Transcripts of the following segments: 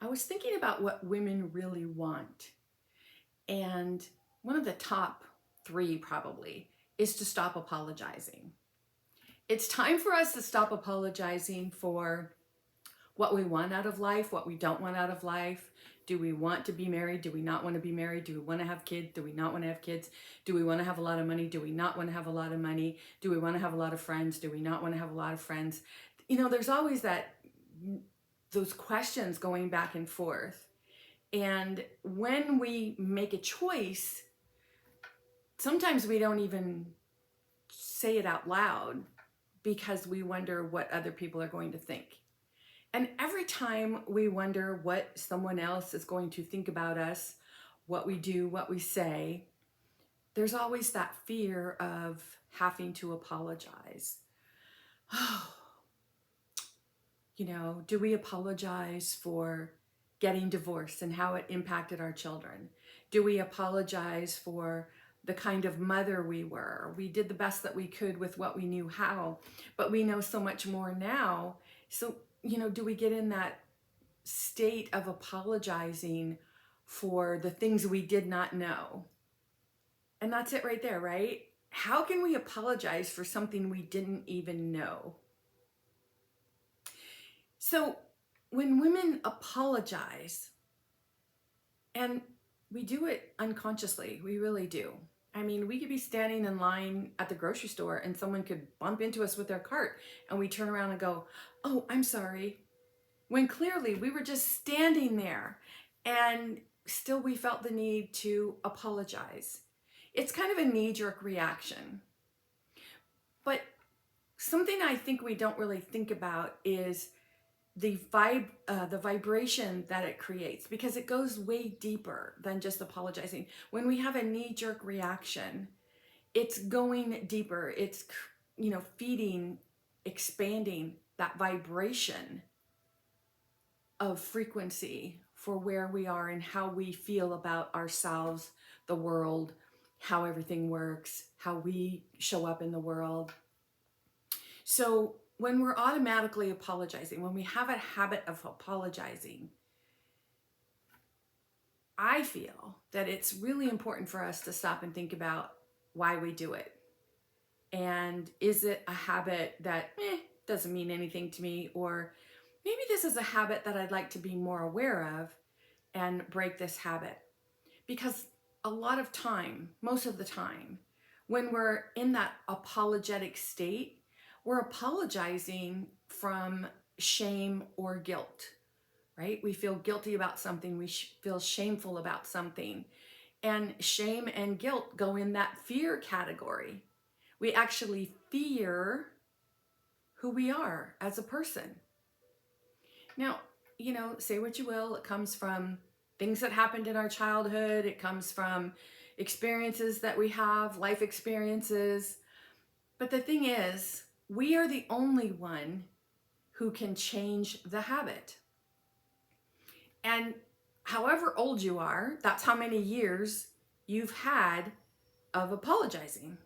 I was thinking about what women really want. And one of the top three probably is to stop apologizing. It's time for us to stop apologizing for what we want out of life, what we don't want out of life. Do we want to be married? Do we not want to be married? Do we want to have kids? Do we not want to have kids? Do we want to have a lot of money? Do we not want to have a lot of money? Do we want to have a lot of friends? Do we not want to have a lot of friends? There's always those questions going back and forth. And when we make a choice, sometimes we don't even say it out loud because we wonder what other people are going to think. And every time we wonder what someone else is going to think about us, what we do, what we say, there's always that fear of having to apologize. Oh, do we apologize for getting divorced and how it impacted our children? Do we apologize for the kind of mother we were? We did the best that we could with what we knew how, but we know so much more now. So, do we get in that state of apologizing for the things we did not know? And that's it right there, right? How can we apologize for something we didn't even know? So when women apologize, and we do it unconsciously, we really do. I mean, we could be standing in line at the grocery store and someone could bump into us with their cart and we turn around and go, "Oh, I'm sorry." When clearly we were just standing there and still we felt the need to apologize. It's kind of a knee-jerk reaction. But something I think we don't really think about is the vibration that it creates, because it goes way deeper than just apologizing. When we have a knee-jerk reaction, it's going deeper. It's feeding, expanding that vibration of frequency for where we are and how we feel about ourselves, the world, how everything works, how we show up in the world. So when we're automatically apologizing, when we have a habit of apologizing, I feel that it's really important for us to stop and think about why we do it. And is it a habit that doesn't mean anything to me? Or maybe this is a habit that I'd like to be more aware of and break this habit. Because a lot of time, most of the time, when we're in that apologetic state, we're apologizing from shame or guilt, right? We feel guilty about something. We feel shameful about something. And shame and guilt go in that fear category. We actually fear who we are as a person. Now, say what you will, it comes from things that happened in our childhood. It comes from experiences that we have, life experiences. But the thing is, we are the only one who can change the habit. And however old you are, that's how many years you've had of apologizing.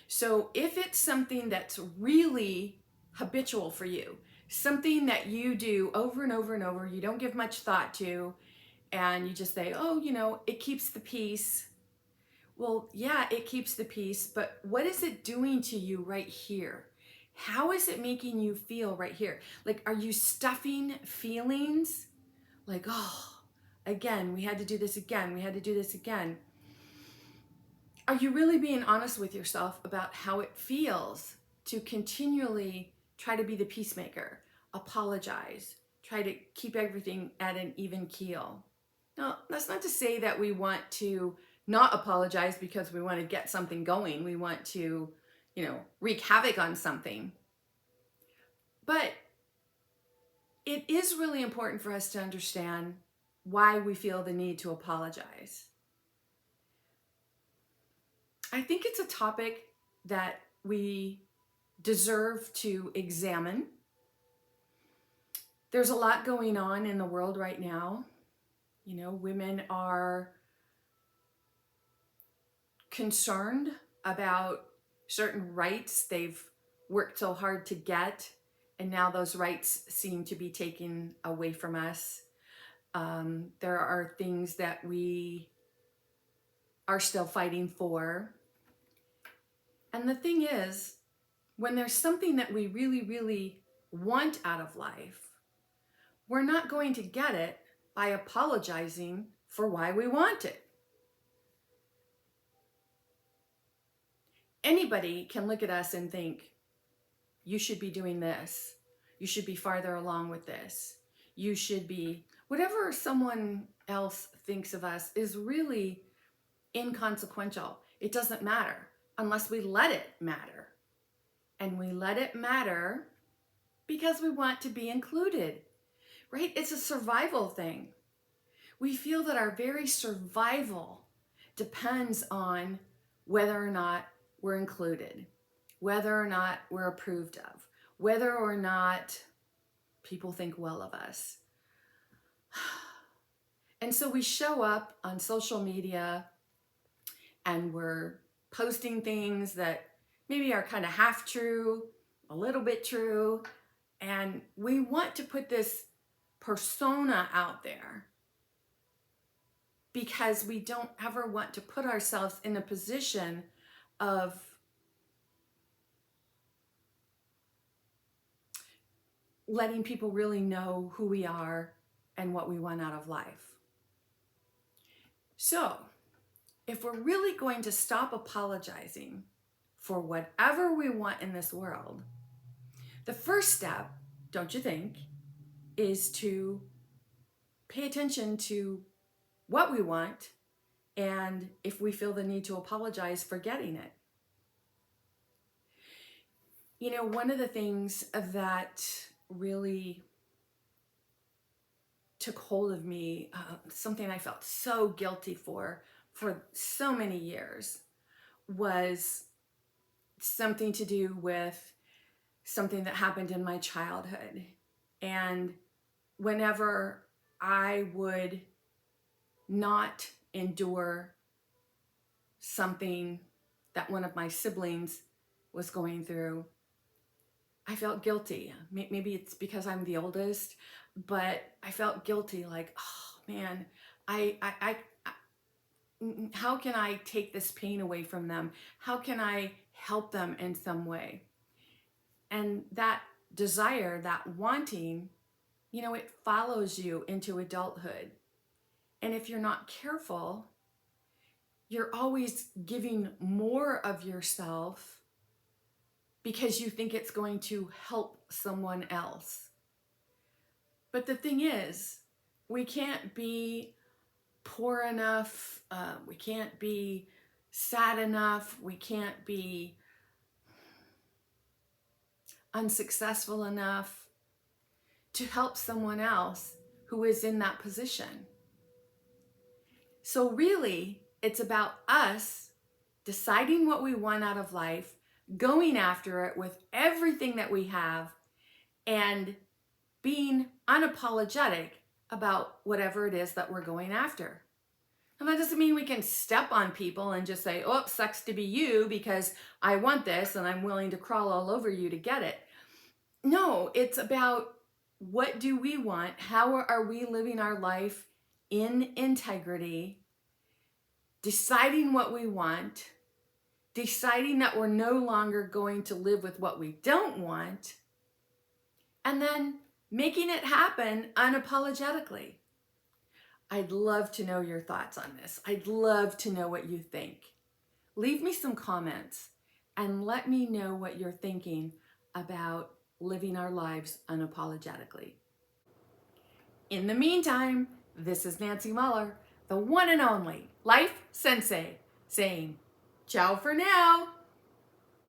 So if it's something that's really habitual for you, something that you do over and over and over, you don't give much thought to, and you just say, "Oh, it keeps the peace." Well, yeah, it keeps the peace, but what is it doing to you right here? How is it making you feel right here? Like, are you stuffing feelings? Like, "Oh, again, we had to do this again. We had to do this again." Are you really being honest with yourself about how it feels to continually try to be the peacemaker, apologize, try to keep everything at an even keel? Now, that's not to say that we want to not apologize because we want to get something going. We want to, wreak havoc on something. But it is really important for us to understand why we feel the need to apologize. I think it's a topic that we deserve to examine. There's a lot going on in the world right now. Women are concerned about certain rights they've worked so hard to get, and now those rights seem to be taken away from us. There are things that we are still fighting for. And the thing is, when there's something that we really, really want out of life, we're not going to get it by apologizing for why we want it. Anybody can look at us and think, you should be doing this. You should be farther along with this. You should be, whatever someone else thinks of us is really inconsequential. It doesn't matter unless we let it matter. And we let it matter because we want to be included, right? It's a survival thing. We feel that our very survival depends on whether or not we're included, whether or not we're approved of, whether or not people think well of us. And so we show up on social media and we're posting things that maybe are kind of half true, a little bit true, and we want to put this persona out there because we don't ever want to put ourselves in a position of letting people really know who we are and what we want out of life. So, if we're really going to stop apologizing for whatever we want in this world, the first step, don't you think, is to pay attention to what we want and if we feel the need to apologize for getting it. You know, one of the things that really took hold of me, something I felt so guilty for so many years, was something to do with something that happened in my childhood. And whenever I would not endure something that one of my siblings was going through, I felt guilty. Maybe it's because I'm the oldest, but I felt guilty, like, oh man, I how can I take this pain away from them? How can I help them in some way? And that desire, that wanting, you know, it follows you into adulthood. And if you're not careful, you're always giving more of yourself because you think it's going to help someone else. But the thing is, we can't be poor enough, we can't be sad enough, we can't be unsuccessful enough to help someone else who is in that position. So really, it's about us deciding what we want out of life, going after it with everything that we have, and being unapologetic about whatever it is that we're going after. And that doesn't mean we can step on people and just say, oh, it sucks to be you because I want this and I'm willing to crawl all over you to get it. No, it's about what do we want? How are we living our life in integrity, deciding what we want, deciding that we're no longer going to live with what we don't want, and then making it happen unapologetically. I'd love to know your thoughts on this. I'd love to know what you think. Leave me some comments and let me know what you're thinking about living our lives unapologetically. In the meantime, this is Nancy Mueller, the one and only Life Sensei, saying ciao for now.